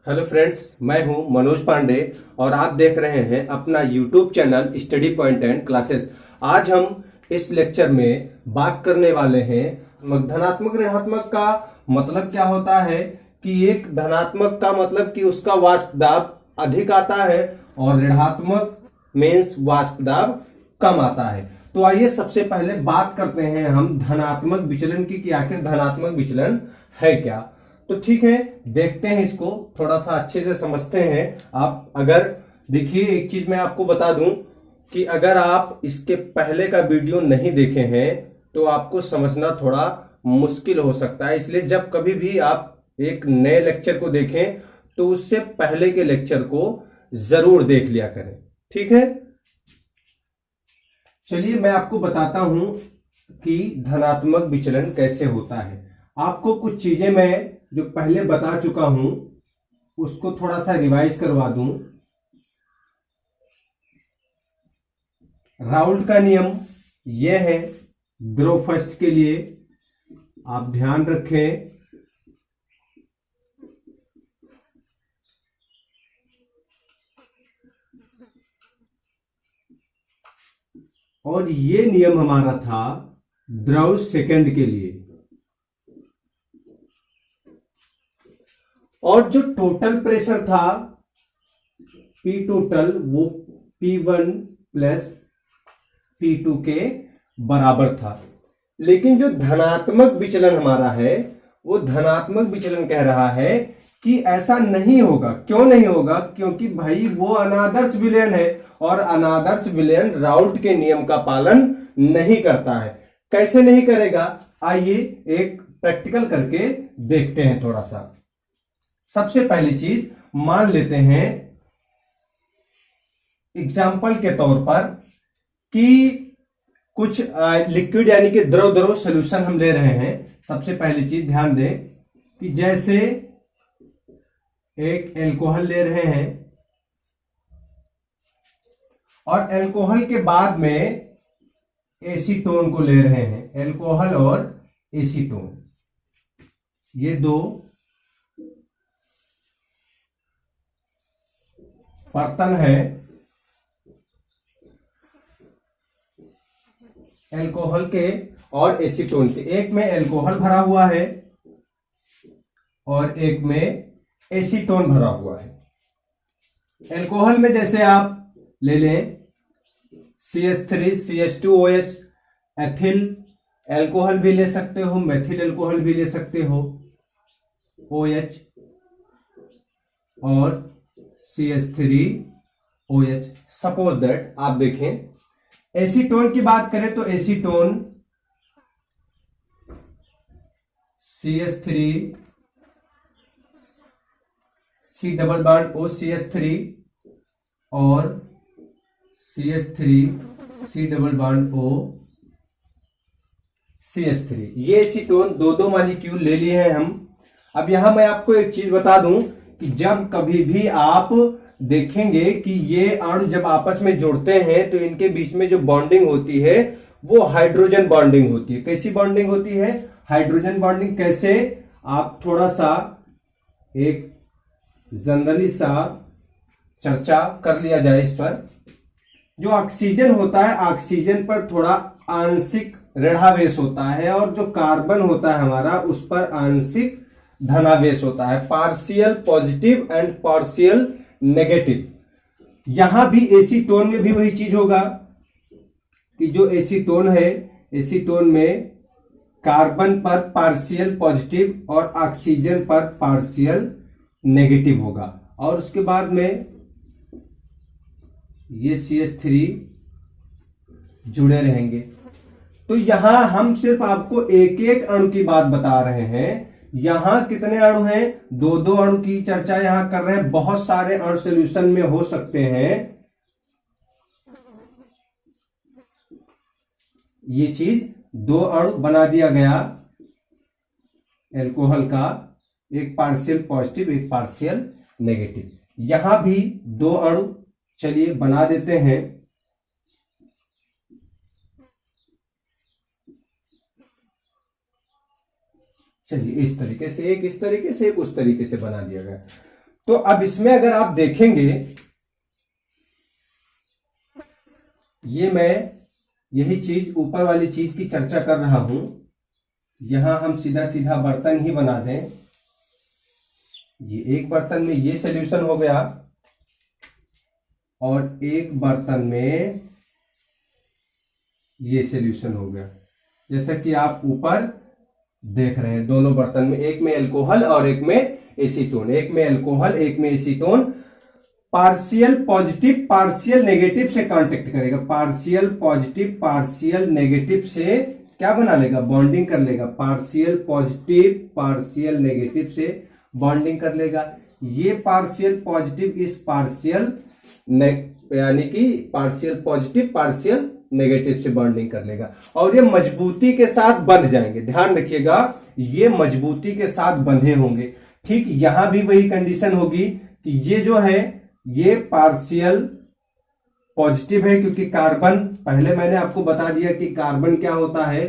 Hello friends, मैं हूं मनोज पांडे और आप देख रहे हैं अपना YouTube channel study point and classes. आज हम इस लेक्चर में बात करने वाले हैं धनात्मक ऋणात्मक का मतलब क्या होता है कि एक धनात्मक का मतलब कि उसका वाष्प दाब अधिक आता है और ऋणात्मक मीन्स वाष्प दाब कम आता है। तो आइए सबसे पहले बात करते हैं हम धनात्मक विचलन की कि आखिर धनात्मक विचलन है क्या। तो ठीक है, देखते हैं, इसको थोड़ा सा अच्छे से समझते हैं। आप अगर देखिए, एक चीज मैं आपको बता दूं कि अगर आप इसके पहले का वीडियो नहीं देखे हैं तो आपको समझना थोड़ा मुश्किल हो सकता है। इसलिए जब कभी भी आप एक नए लेक्चर को देखें तो उससे पहले के लेक्चर को जरूर देख लिया करें, ठीक है। चलिए मैं आपको बताता हूं कि धनात्मक विचलन कैसे होता है। आपको कुछ चीजें मैं जो पहले बता चुका हूं उसको थोड़ा सा रिवाइज करवा दूं। राउल्ट का नियम यह है द्रव फर्स्ट के लिए, आप ध्यान रखें। और ये नियम हमारा था द्रव सेकंड के लिए। और जो टोटल प्रेशर था P टोटल वो P1 प्लस P2 के बराबर था। लेकिन जो धनात्मक विचलन हमारा है वो धनात्मक विचलन कह रहा है कि ऐसा नहीं होगा। क्यों नहीं होगा? क्योंकि भाई वो अनादर्श विलयन है और अनादर्श विलयन राउल्ट के नियम का पालन नहीं करता है। कैसे नहीं करेगा, आइए एक प्रैक्टिकल करके देखते हैं थोड़ा सा। सबसे पहली चीज मान लेते हैं एग्जाम्पल के तौर पर कि कुछ लिक्विड यानी कि द्रव सॉल्यूशन हम ले रहे हैं। सबसे पहली चीज ध्यान दें कि जैसे एक एल्कोहल ले रहे हैं और एल्कोहल के बाद में एसीटोन को ले रहे हैं। एल्कोहल और एसीटोन, ये दो बर्तन है एल्कोहल के और एसीटोन के। एक में एल्कोहल भरा हुआ है और एक में एसीटोन भरा हुआ है। एल्कोहल में जैसे आप ले लें CH3 CH2OH, एथिल एल्कोहल भी ले सकते हो, मेथिल एल्कोहल भी ले सकते हो, OH और CH3OH। सपोज दैट आप देखें एसीटोन की बात करें तो acetone CH3 C double bond O CH3 और CH3 C double bond O CH3। ये एसीटोन दो मॉलिक्यूल ले लिए हैं हम। अब यहां मैं आपको एक चीज बता दूं कि जब कभी भी आप देखेंगे कि ये अणु जब आपस में जुड़ते हैं तो इनके बीच में जो बॉन्डिंग होती है वो हाइड्रोजन बॉन्डिंग होती है। कैसी बॉन्डिंग होती है? Hydrogen bonding. कैसे? आप थोड़ा सा एक जनरली सा चर्चा कर लिया जाए इस पर। जो ऑक्सीजन होता है, ऑक्सीजन पर थोड़ा आंशिक ऋणावेश होता है और जो कार्बन होता है हमारा उस पर आंशिक धनावेश होता है, partial positive and partial negative. यहां भी एसीटोन में भी वही चीज होगा कि जो एसीटोन है, एसीटोन में कार्बन पर पार्शियल पॉजिटिव और ऑक्सीजन पर पार्शियल नेगेटिव होगा। और उसके बाद में ये CH3 जुड़े रहेंगे। तो यहां हम सिर्फ आपको एक एक अणु की बात बता रहे हैं। यहां कितने अणु हैं? दो अणु की चर्चा यहां कर रहे हैं। बहुत सारे अणु सॉल्यूशन में हो सकते हैं। ये चीज दो अणु बना दिया गया एल्कोहल का, एक पार्शियल पॉजिटिव एक पार्शियल नेगेटिव। यहां भी दो अणु चलिए बना देते हैं। चलिए इस तरीके से, एक इस तरीके से एक उस तरीके से बना दिया गया। तो अब इसमें अगर आप देखेंगे, ये मैं यही चीज ऊपर वाली चीज की चर्चा कर रहा हूं। यहां हम सीधा सीधा बर्तन ही बना दें। ये एक बर्तन में ये सॉल्यूशन हो गया और एक बर्तन में ये सॉल्यूशन हो गया, जैसा कि आप ऊपर देख रहे हैं। दोनों बर्तन में, एक में अल्कोहल और एक में एसीटोन, एक में अल्कोहल एक में acetone partial positive partial negative से कांटेक्ट करेगा। पार्शियल पॉजिटिव पार्शियल नेगेटिव से क्या बना लेगा, बॉन्डिंग कर लेगा। पार्शियल पॉजिटिव पार्शियल नेगेटिव से बॉन्डिंग कर लेगा। ये पार्शियल पॉजिटिव इस पार्शियल यानी कि पार्शियल पॉजिटिव पार्शियल नेगेटिव से बॉन्डिंग कर लेगा और ये मजबूती के साथ बंध जाएंगे। ध्यान रखिएगा, ये मजबूती के साथ बंधे होंगे। ठीक यहां भी वही कंडीशन होगी कि ये जो है ये पार्शियल पॉजिटिव है, क्योंकि कार्बन, पहले मैंने आपको बता दिया कि कार्बन क्या होता है,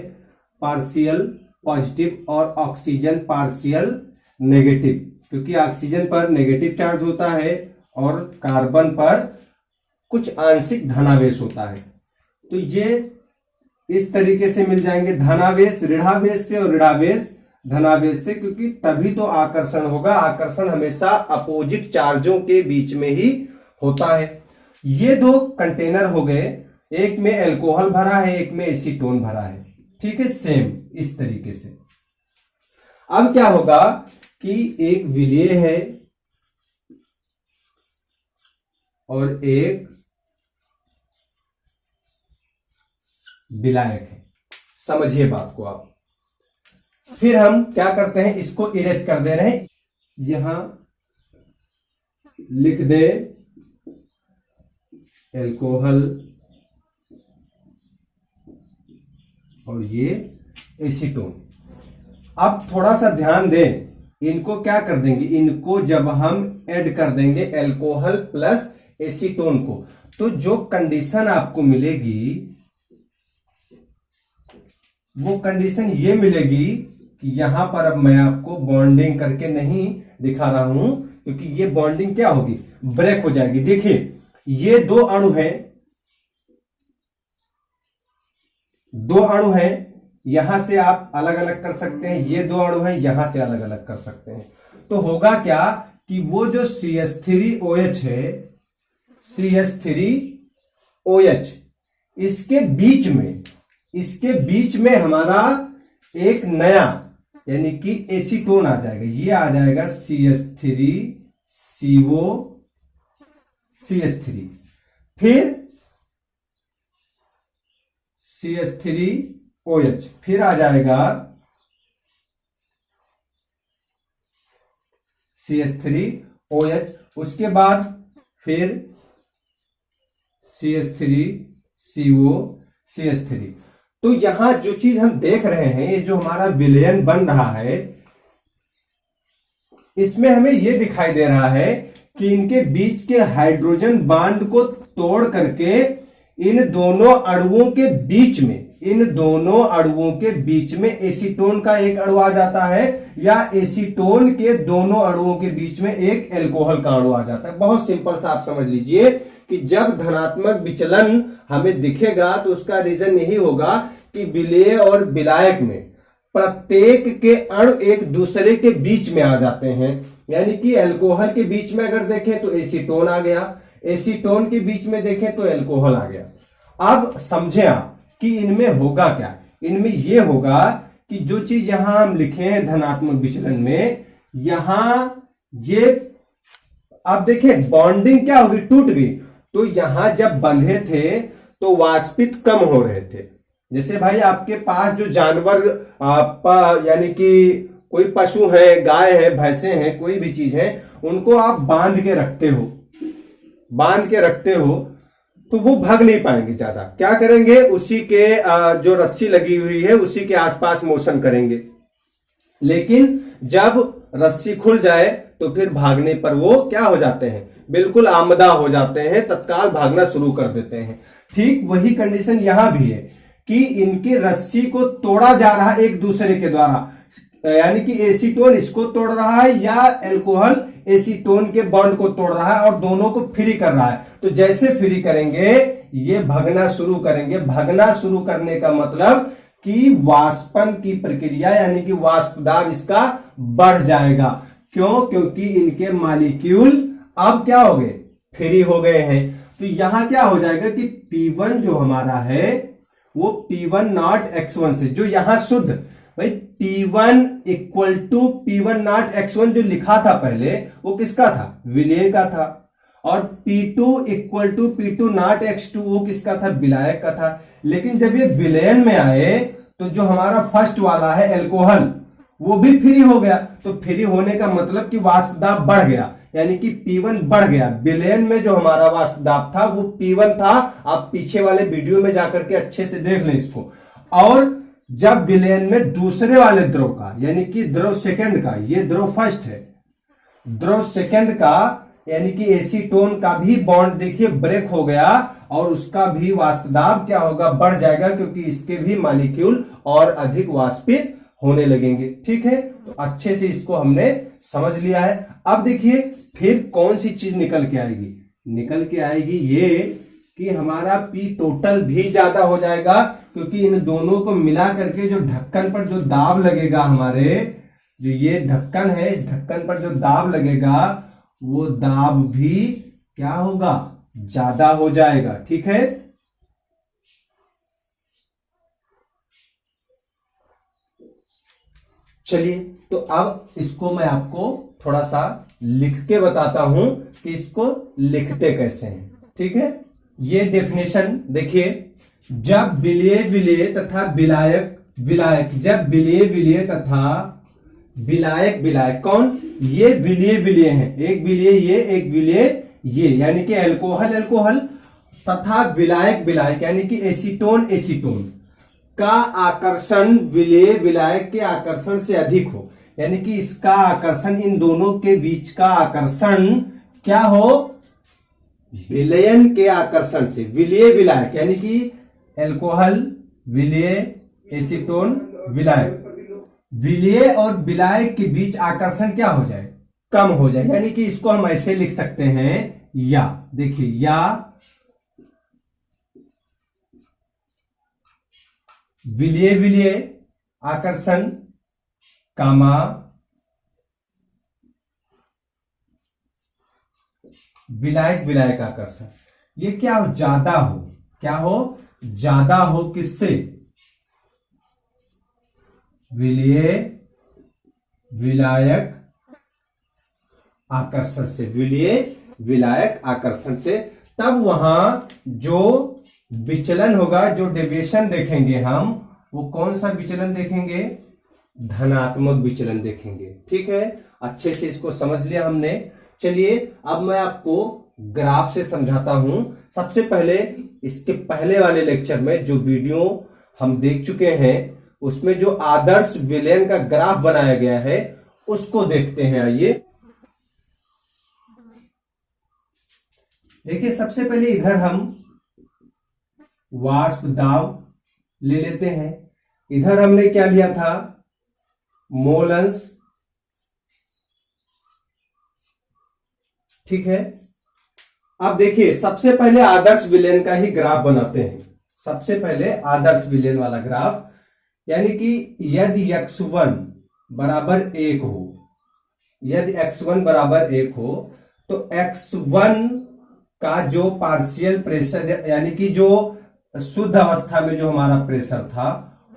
पार्शियल पॉजिटिव और ऑक्सीजन पार्शियल नेगेटिव, क्योंकि ऑक्सीजन पर नेगेटिव चार्ज होता है और कार्बन पर कुछ आंशिक धनावेश होता है। तो ये इस तरीके से मिल जाएंगे, धनावेश ऋणावेश से और ऋणावेश धनावेश से, क्योंकि तभी तो आकर्षण होगा। आकर्षण हमेशा अपोजिट चार्जों के बीच में ही होता है। ये दो कंटेनर हो गए, एक में अल्कोहल भरा है एक में एसीटोन भरा है। ठीक है, सेम इस तरीके से। अब क्या होगा कि एक विलेय है और एक विलायक है। समझिए बात को आप। फिर हम क्या करते हैं, इसको इरेज कर दे रहे हैं। यहां लिख दे अल्कोहल और ये एसीटोन। अब थोड़ा सा ध्यान दें, इनको क्या कर देंगे, इनको जब हम ऐड कर देंगे अल्कोहल प्लस एसीटोन को, तो जो कंडीशन आपको मिलेगी वो कंडीशन ये मिलेगी कि यहां पर, अब मैं आपको बॉन्डिंग करके नहीं दिखा रहा हूं क्योंकि ये बॉन्डिंग क्या होगी, ब्रेक हो जाएगी। देखिए ये दो अणु हैं, दो अणु हैं, यहां से आप अलग अलग कर सकते हैं। ये दो अणु हैं, यहां से अलग अलग कर सकते हैं। तो होगा क्या कि वो जो CH3OH है, CH3OH, इसके बीच में हमारा एक नया यानी कि एसीटोन आ जाएगा। ये आ जाएगा CH3COCH3, फिर CH3OH, फिर आ जाएगा CH3OH, उसके बाद फिर CH3COCH3। तो यहां जो चीज हम देख रहे हैं, ये जो हमारा विलयन बन रहा है, इसमें हमें यह दिखाई दे रहा है कि इनके बीच के हाइड्रोजन बांड को तोड़ करके इन दोनों अणुओं के बीच में एसीटोन का एक अणु आ जाता है, या एसीटोन के दोनों अणुओं के बीच में एक अल्कोहल का अणु आ जाता है। बहुत सिंपल सा आप समझ लीजिए कि जब धनात्मक विचलन हमें दिखेगा तो उसका रीजन यही होगा कि विलेय और विलायक में प्रत्येक के अणु एक दूसरे के बीच में आ जाते हैं। यानी कि अल्कोहल के बीच में अगर देखें तो एसीटोन आ गया, एसीटोन के बीच में देखें तो अल्कोहल आ गया। अब समझें आप कि इनमें होगा क्या, इनमें यह होगा कि जो चीज यहां हम लिखे हैं धनात्मक विचलन में, यहां ये आप देखें बॉन्डिंग क्या होगी, टूट गई। तो यहां जब बंधे थे तो वाष्पित कम हो रहे थे। जैसे भाई आपके पास जो जानवर यानी कि कोई पशु है, गाय है, भैंसे हैं, कोई भी चीज है, उनको आप बांध के रखते हो तो वो भाग नहीं पाएंगे ज्यादा। क्या करेंगे, उसी के जो रस्सी लगी हुई है उसी के आसपास मोशन करेंगे। लेकिन जब रस्सी खुल जाए तो फिर भागने पर वो क्या हो जाते हैं, बिल्कुल आमदा हो जाते हैं, तत्काल भागना शुरू कर देते हैं। ठीक वही कंडीशन यहां भी है कि इनकी रस्सी को तोड़ा जा रहा है एक दूसरे के द्वारा। यानी कि एसीटोन इसको तोड़ रहा है या अल्कोहल एसीटोन के बॉन्ड को तोड़ रहा है और दोनों को फ्री कर रहा है। तो जैसे फ्री करेंगे ये भगना शुरू करेंगे। भगना शुरू करने का मतलब कि वाष्पन की प्रक्रिया यानी कि वाष्प दाब इसका बढ़ जाएगा। क्यों? क्योंकि इनके मॉलिक्यूल अब क्या हो गए? फ्री हो गए हैं। तो यहां क्या हो जाएगा कि P1 जो हमारा है वो P1 नॉट X1 से, जो यहां शुद्ध भाई P1 equal to P1 not X1 जो लिखा था पहले वो किसका था? विलेय का था। और P2 equal to P2 not X2 वो किसका था? विलायक का था। लेकिन जब ये विलयन में आए तो जो हमारा फर्स्ट वाला है अल्कोहल वो भी फ्री हो गया। तो फ्री होने का मतलब कि वाष्प दाब बढ़ गया, यानी कि P1 बढ़ गया। विलयन में जो हमारा वाष्प दाब था वो P1 था। आप पीछे वाले वीडियो में जाकर के अच्छे से देख लें इसको। और जब विलयन में दूसरे वाले द्रव का यानी कि द्रव सेकंड का, ये द्रव फर्स्ट है, द्रव सेकंड का यानी कि एसीटोन का भी बॉन्ड देखिए ब्रेक हो गया और उसका भी वाष्प दाब क्या होगा? बढ़ जाएगा, क्योंकि इसके भी मॉलिक्यूल और अधिक वाष्पित होने लगेंगे। ठीक है, तो अच्छे से इसको हमने समझ लिया है। अब देखिए फिर कौन सी चीज निकल के आएगी? निकल के आएगी ये कि हमारा P टोटल भी ज्यादा हो जाएगा, क्योंकि इन दोनों को मिला करके जो ढक्कन पर जो दाब लगेगा, हमारे जो ये ढक्कन है इस ढक्कन पर जो दाब लगेगा वो दाब भी क्या होगा? ज्यादा हो जाएगा। ठीक है, चलिए तो अब इसको मैं आपको थोड़ा सा लिख के बताता हूं कि इसको लिखते कैसे हैं। ठीक है, ये डेफिनेशन देखिए, जब विलेय विलेय तथा विलायक विलायक, जब विलेय विलेय तथा विलायक विलायक, कौन? ये विलेय विलेय है, एक विलेय ये एक विलेय ये, यानी कि अल्कोहल अल्कोहल तथा विलायक विलायक यानी कि एसीटोन एसीटोन का आकर्षण विलेय विलायक के आकर्षण से अधिक हो, यानी कि इसका आकर्षण, इन दोनों के बीच का आकर्षण क्या हो? विलयन के आकर्षण से। विलेय विलायक यानी कि अल्कोहल विलेय एसीटोन विलायक, विलेय और विलायक के बीच आकर्षण क्या हो जाए? कम हो जाए। यानी कि इसको हम ऐसे लिख सकते हैं, या देखिए, या विलेय विलेय आकर्षण कामा विलायक विलायक आकर्षण, ये क्या हो? ज्यादा हो। क्या हो? ज्यादा हो। किससे? विलेय विलायक आकर्षण से, विलेय विलायक आकर्षण से। तब वहां जो विचलन होगा, जो डेविएशन देखेंगे हम, वो कौन सा विचलन देखेंगे? धनात्मक विचलन देखेंगे। ठीक है, अच्छे से इसको समझ लिया हमने। चलिए अब मैं आपको ग्राफ से समझाता हूं। सबसे पहले इसके पहले वाले लेक्चर में जो वीडियो हम देख चुके हैं उसमें जो आदर्श विलयन का ग्राफ बनाया गया है उसको देखते हैं। आइए देखिए, सबसे पहले इधर हम वाष्प दाब ले लेते हैं। इधर हमने क्या लिया था? मोल अंश। ठीक है, अब देखिए सबसे पहले आदर्श विलयन का ही ग्राफ बनाते हैं। सबसे पहले आदर्श विलयन वाला ग्राफ, यानी कि यदि x1 बराबर 1 हो, यदि x1 बराबर 1 हो तो x1 का जो पार्शियल प्रेशर यानी कि जो शुद्ध अवस्था में जो हमारा प्रेशर था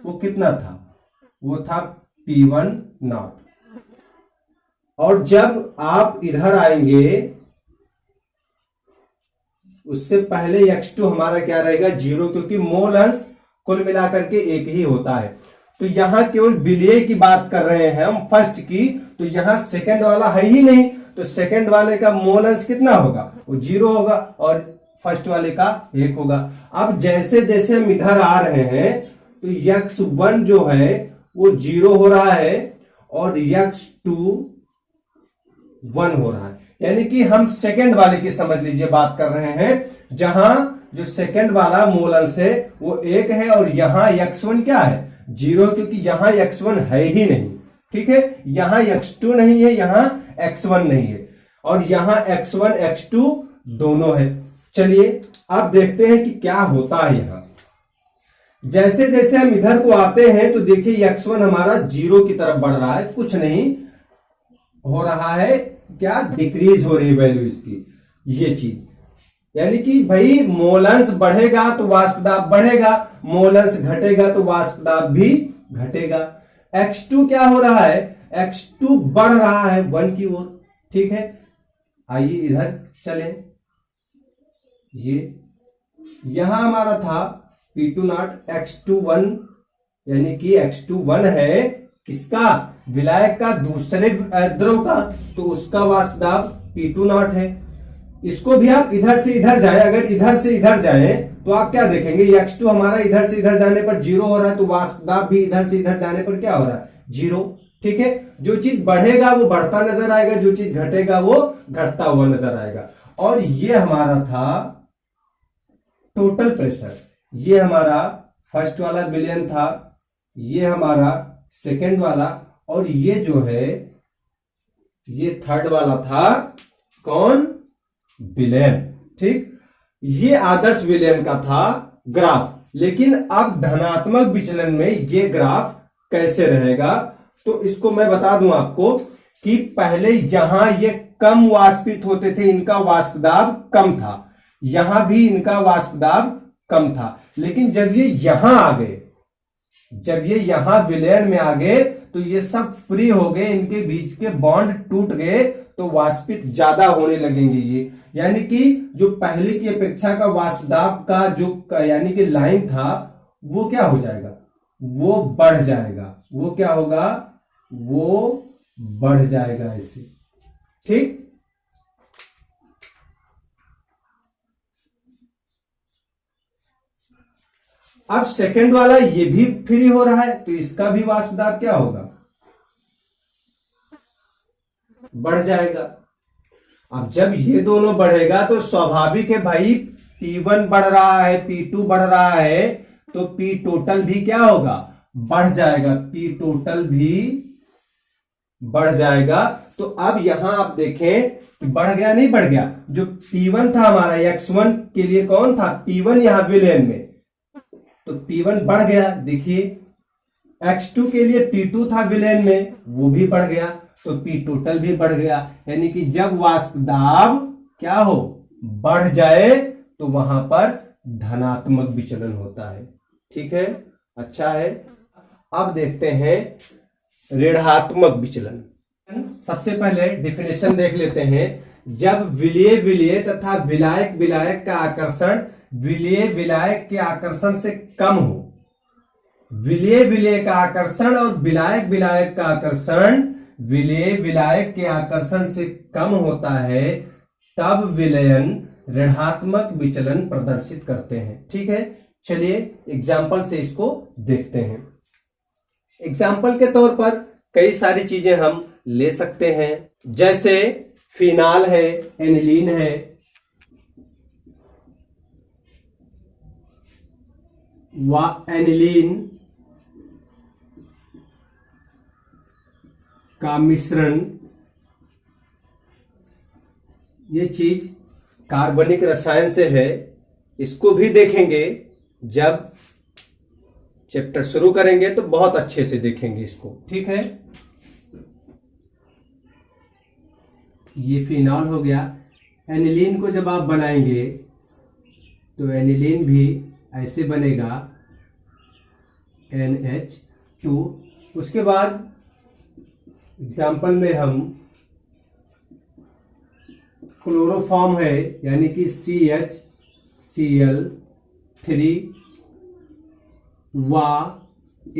वो कितना था? वो था P1 नॉट। और जब आप इधर आएंगे उससे पहले x2 हमारा क्या रहेगा? 0, क्योंकि मोल अंश कुल मिलाकर के एक ही होता है। तो यहां केवल विलेय की बात कर रहे हैं हम, फर्स्ट की, तो यहां सेकंड वाला है ही नहीं, तो सेकंड वाले का मोल अंश कितना होगा? वो 0 होगा और फर्स्ट वाले का 1 होगा। अब जैसे जैसे हम इधर आ रहे हैं तो x1 जो है वो 0 हो रहा है और x2 1 हो रहा है। यानी कि हम सेकंड वाले की समझ लीजिए बात कर रहे हैं, जहां जो सेकंड वाला मोल अंश है वो 1 है और यहां x1 क्या है? 0, क्योंकि यहां x1 है ही नहीं। ठीक है, यहां x2 नहीं है, यहां x1 नहीं है, और यहां x1 x2 दोनों है। चलिए अब देखते हैं कि क्या होता है। यहां जैसे जैसे हम इधर को आते हैं तो देखिए x1 हमारा 0 की तरफ बढ़ रहा है, कुछ नहीं हो रहा है, क्या डिक्रीज हो रही है वैल्यू इसकी, ये चीज, यानी कि भाई मोलंस बढ़ेगा तो वाष्प दाब बढ़ेगा, मोलंस घटेगा तो वाष्प दाब भी घटेगा। x2 क्या हो रहा है, x2 बढ़ रहा है 1 की ओर, ठीक है। आइए इधर चलें, ये यहां हमारा था P2 नॉट, x2 1, यानी कि x2 1 है किसका, विलायक का, दूसरे द्रव का, तो उसका वाष्प दाब P2 नॉट है। इसको भी आप इधर से इधर जाए, अगर इधर से इधर जाए तो आप क्या देखेंगे, x2 हमारा इधर से इधर जाने पर 0 हो रहा है, तो वाष्प दाब भी इधर से इधर जाने पर क्या हो रहा है, 0, ठीक है। जो चीज बढ़ेगा वो बढ़ता नजर आएगा, जो चीज घटेगा वो घटता हुआ नजर आएगा। और ये हमारा था टोटल प्रेशर, ये हमारा फर्स्ट वाला विलयन था, ये हमारा सेकेंड वाला, और ये जो है ये थर्ड वाला था, कौन, विलयन, ठीक। ये आदर्श विलयन का था ग्राफ। लेकिन अब धनात्मक विचलन में ये ग्राफ कैसे रहेगा, तो इसको मैं बता दूं आपको कि पहले जहां ये कम वाष्पित होते थे इनका वाष्प दाब कम था, यहां भी इनका वाष्प दाब कम था, लेकिन जब ये यहां आ गए, जब ये यहां विलयन में आ गए तो ये सब फ्री हो गए, इनके बीच के बॉन्ड टूट गए, तो वाष्पित ज्यादा होने लगेंगे ये, यानी कि जो पहले की अपेक्षा का वाष्प दाब का जो यानी कि लाइन था वो क्या हो जाएगा, वो बढ़ जाएगा, वो क्या होगा, वो बढ़ जाएगा इससे, ठीक। अब सेकंड वाला ये भी फ्री हो रहा है, तो इसका भी वाष्प दाब क्या होगा, बढ़ जाएगा। अब जब ये दोनों बढ़ेगा तो स्वाभाविक है भाई, P1 बढ़ रहा है, P2 बढ़ रहा है, तो P टोटल भी क्या होगा, बढ़ जाएगा, P टोटल भी बढ़ जाएगा। तो अब यहां आप देखें कि बढ़ गया नहीं बढ़ गया, जो P1 था हमारा x1 के लिए कौन था, P1 यहां विलयन में, तो P1 बढ़ गया, देखिए x2 के लिए P2 था विलयन में, वो भी बढ़ गया, तो P टोटल भी बढ़ गया। यानी कि जब वाष्प दाब क्या हो, बढ़ जाए, तो वहां पर धनात्मक विचलन होता है, ठीक है, अच्छा है। अब देखते हैं ऋणात्मक विचलन। सबसे पहले डिफिनेशन देख लेते हैं। जब विलीय विलीय तथा विलायक विलायक का आकर्षण विलीय विलायक के आकर्षण से कम हो, विलीय विलीय का आकर्षण और विलायक विलायक का आकर्षण विलीय विलायक के आकर्षण से कम होता है, तब विलयन ऋणात्मक विचलन प्रदर्शित करते हैं, ठीक है। चलिए एग्जाम्पल से इसको देखते हैं। एग्जाम्पल के तौर पर कई सारी चीजें हम ले सकते हैं, जैसे फिनाल है, एनिलीन है, एनिलीन का मिश्रण, ये चीज कार्बनिक रसायन से है, इसको भी देखेंगे, जब चैप्टर शुरू करेंगे तो बहुत अच्छे से देखेंगे इसको, ठीक है। ये फिनॉल हो गया। एनिलीन को जब आप बनाएंगे तो एनिलीन भी ऐसे बनेगा NH2। उसके बाद एग्जाम्पल में हम क्लोरोफॉर्म है, यानी कि CHCl3 व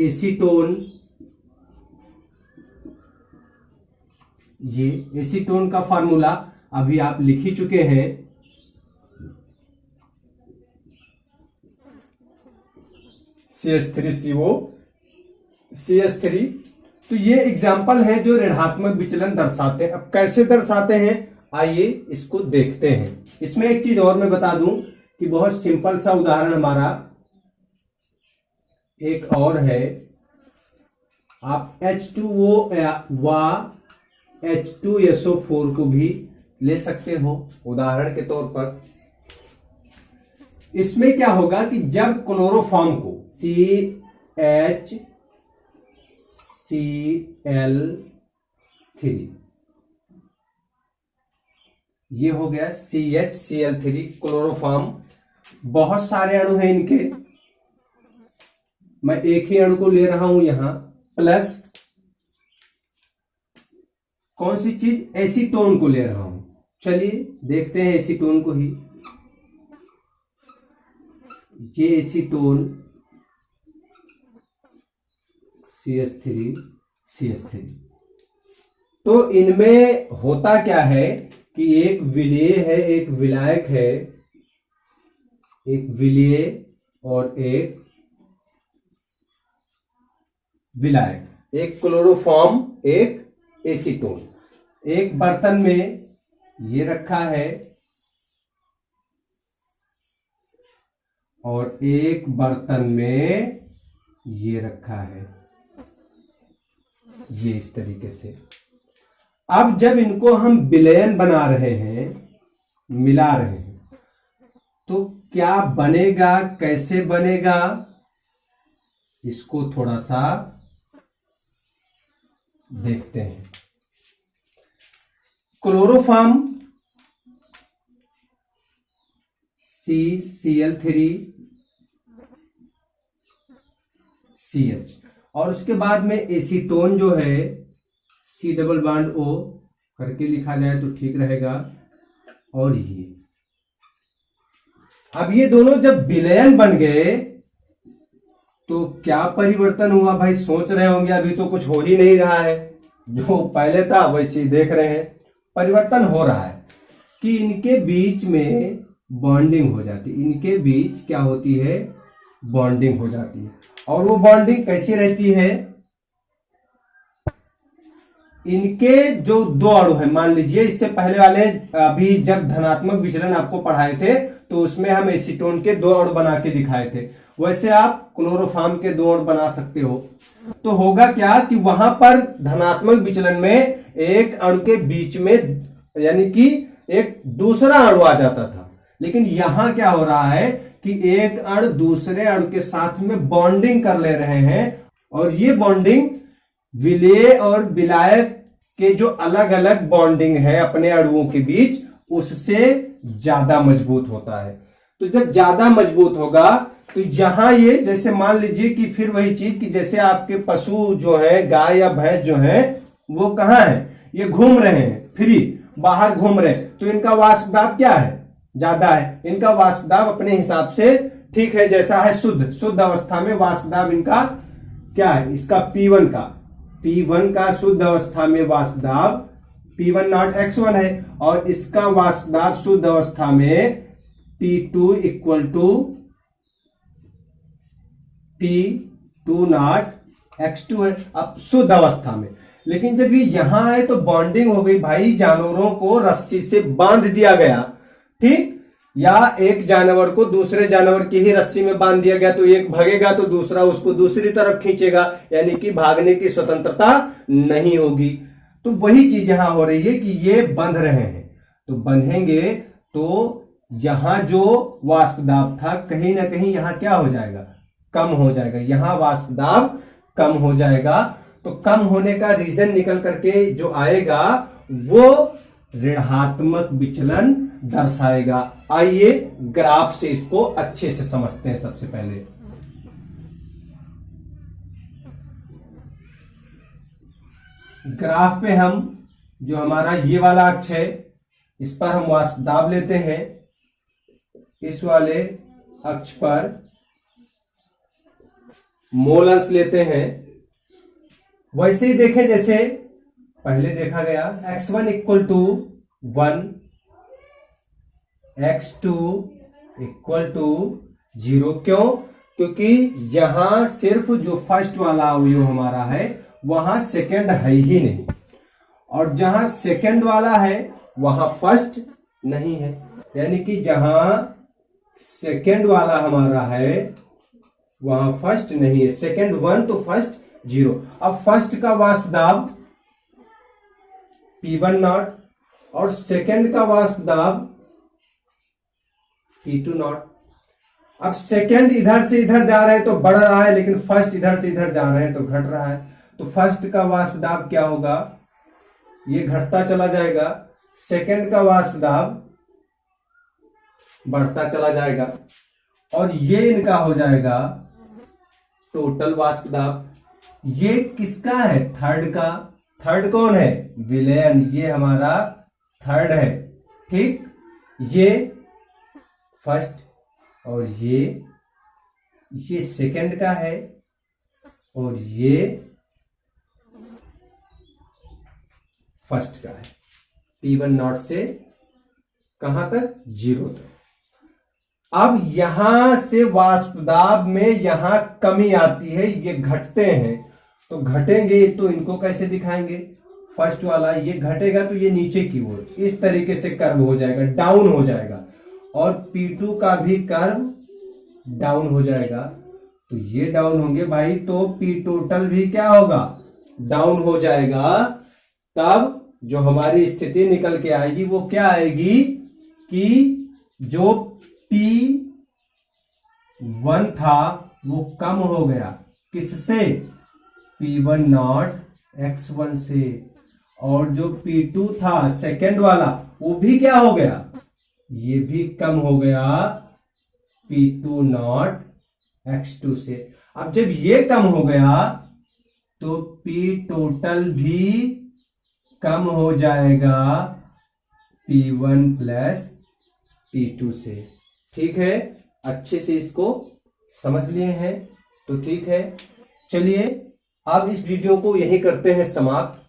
एसीटोन, ये एसीटोन का फार्मूला अभी आप लिख ही चुके हैं। CH3CO CH3। तो ये एग्जाम्पल है जो ऋणात्मक विचलन दर्शाते हैं। अब कैसे दर्शाते हैं, आइए इसको देखते हैं। इसमें एक चीज और मैं बता दूं कि बहुत सिंपल सा उदाहरण हमारा एक और है, आप H2O व H2SO4 को भी ले सकते हो उदाहरण के तौर पर। इसमें क्या होगा कि जब क्लोरोफॉर्म को CHCl3, ये हो गया CHCl3 क्लोरोफॉर्म, बहुत सारे अणु हैं इनके, मैं एक ही अणु को ले रहा हूं यहां, प्लस कौन सी चीज, एसीटोन को ले रहा हूं। चलिए देखते हैं एसीटोन को ही। ये एसीटोन CH3 तो इनमें होता क्या है कि एक विलेय है, एक विलायक है, एक विलेय और एक विलायक, एक क्लोरोफॉर्म एक एसीटोन। एक बर्तन में ये रखा है और एक बर्तन में ये रखा है, ये इस तरीके से। अब जब इनको हम विलयन बना रहे हैं, मिला रहे हैं, तो क्या बनेगा, कैसे बनेगा, इसको थोड़ा सा देखते हैं। क्लोरोफॉर्म CCl3CH और उसके बाद में एसीटोन जो है C डबल बॉन्ड O करके लिखा जाए तो ठीक रहेगा। और ये अब ये दोनों जब विलयन बन गए तो क्या परिवर्तन हुआ भाई, सोच रहे होंगे अभी तो कुछ हो ही नहीं रहा है, जो पहले था वैसे ही देख रहे हैं। परिवर्तन हो रहा है कि इनके बीच में बॉन्डिंग हो जाती है, इनके बीच क्या होती है, बॉन्डिंग हो जाती है। और वो बॉन्डिंग कैसी रहती है, इनके जो दो अणु है, मान लीजिए इससे पहले वाले अभी जब धनात्मक विचलन आपको पढ़ाए थे तो उसमें हम एसीटोन के दो अणु बना के दिखाए थे, वैसे आप क्लोरोफॉर्म के दो अणु बना सकते हो। तो होगा क्या कि वहां पर धनात्मक विचलन में एक अणु के बीच में यानी कि एक दूसरा अणु आ जाता था, लेकिन यहां क्या हो रहा है कि एक अणु दूसरे अणु के साथ में बॉन्डिंग कर ले रहे हैं और ये बॉन्डिंग विलेय और विलायक के जो अलग अलग बॉन्डिंग है अपने अणुओं के बीच उससे ज्यादा मजबूत होता है। तो जब ज्यादा मजबूत होगा तो यहां ये जैसे मान लीजिए कि फिर वही चीज कि जैसे आपके पशु जो है, गाय या भैंस जो है, वो कहां है, ये घूम रहे हैं, फ्री बाहर घूम रहे हैं, तो इनका वाष्प दाब क्या है, ज्यादा है। इनका वाष्प दाब अपने हिसाब से ठीक है, जैसा है शुद्ध अवस्था में वाष्प दाब इनका क्या है, इसका P1 का शुद्ध अवस्था में वाष्प दाब P1 नॉट X1 है और इसका वाष्प दाब शुद्ध अवस्था में P2 equal to P2 not X2 है, अब शुद्ध अवस्था में। लेकिन जब ये यहां है तो बॉन्डिंग हो गई भाई, जानवरों को रस्सी से बांध दिया गया, ठीक, या एक जानवर को दूसरे जानवर की ही रस्सी में बांध दिया गया, तो एक भागेगा तो दूसरा उसको दूसरी तरफ खींचेगा, यानी कि भागने की स्वतंत्रता नहीं होगी। तो वही चीज यहां हो रही है कि ये बंध रहे हैं, तो बंधेंगे तो यहां जो वाष्प दाब था कहीं ना कहीं यहां क्या हो जाएगा, कम हो जाएगा, यहां वाष्प दाब कम हो जाएगा। तो कम होने का रीजन निकल करके जो आएगा वो ऋणात्मक विचलन दर्शाएगा। आइए ग्राफ से इसको अच्छे से समझते हैं। सबसे पहले ग्राफ पे हम जो हमारा ये वाला अक्ष है इस पर हम वाष्प दाब लेते हैं, इस वाले अक्ष पर मोल अंश लेते हैं। वैसे ही देखें जैसे पहले देखा गया, x1 equal to 1, x2 equal to 0। क्यों? क्योंकि यहां सिर्फ जो फर्स्ट वाला अवयव हमारा है वहां सेकंड है ही नहीं, और जहां सेकंड वाला है वहां फर्स्ट नहीं है, यानी कि जहां सेकंड वाला हमारा है वहां फर्स्ट नहीं है। सेकंड 1 तो फर्स्ट 0। अब फर्स्ट का वाष्प दाब P1 नॉट और सेकंड का वाष्प दाब P2 नॉट। अब सेकंड इधर से इधर जा रहे हैं तो बढ़ रहा है, लेकिन फर्स्ट इधर से इधर जा रहे हैं तो घट रहा है। तो फर्स्ट का वाष्प दाब क्या होगा, ये घटता चला जाएगा, सेकंड का वाष्प दाब बढ़ता चला जाएगा, और ये इनका हो जाएगा टोटल वाष्प दाब। ये किसका है, थर्ड का। थर्ड कौन है, विलयन, ये हमारा थर्ड है। ठीक, ये फर्स्ट और ये सेकंड का है, और ये फर्स्ट का है। P1 नॉट से कहां तक, 0 तक। अब यहां से वाष्प दाब में यहां कमी आती है, ये घटते हैं, तो घटेंगे तो इनको कैसे दिखाएंगे, फर्स्ट वाला ये घटेगा तो ये नीचे की ओर इस तरीके से कर्व हो जाएगा, डाउन हो जाएगा, और P2 का भी कर्व डाउन हो जाएगा। तो ये डाउन होंगे भाई, तो P टोटल भी क्या होगा, डाउन हो जाएगा। तब जो हमारी स्थिति निकल के आएगी वो क्या आएगी कि जो P1 था वो कम हो गया, किससे, P1 नॉट X1 से, और जो P2 था सेकेंड वाला वो भी क्या हो गया, ये भी कम हो गया P2 नॉट X2 से। अब जब ये कम हो गया तो P टोटल भी कम हो जाएगा P1 प्लस P2 से। ठीक है, अच्छे से इसको समझ लिए हैं तो ठीक है। चलिए अब इस वीडियो को यही करते हैं समाप्त।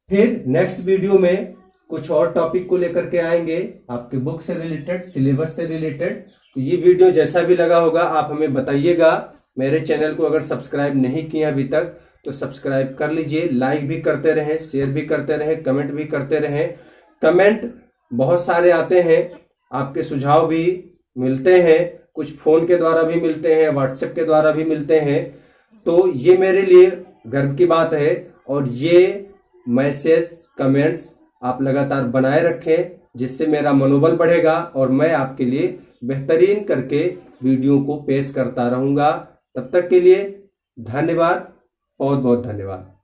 फिर नेक्स्ट वीडियो में कुछ और टॉपिक को लेकर के आएंगे, आपके बुक से रिलेटेड, सिलेबस से रिलेटेड। तो ये वीडियो जैसा भी लगा होगा आप हमें बताइएगा। मेरे चैनल को अगर सब्सक्राइब नहीं किया अभी तक तो सब्सक्राइब कर लीजिए, लाइक भी करते रहें, शेयर भी करते रहें, कमेंट भी करते रहें। कमेंट बहुत सारे आते हैं, आपके सुझाव भी मिलते हैं, कुछ फोन के द्वारा भी मिलते हैं, व्हाट्सएप के द्वारा भी मिलते हैं। तो ये मेरे लिए गर्व की बात है, और ये मैसेज कमेंट्स आप लगातार बनाए रखें, जिससे मेरा मनोबल बढ़ेगा और मैं आपके लिए बेहतरीन करके वीडियो को पेश करता रहूंगा। तब तक के लिए धन्यवाद, बहुत बहुत धन्यवाद।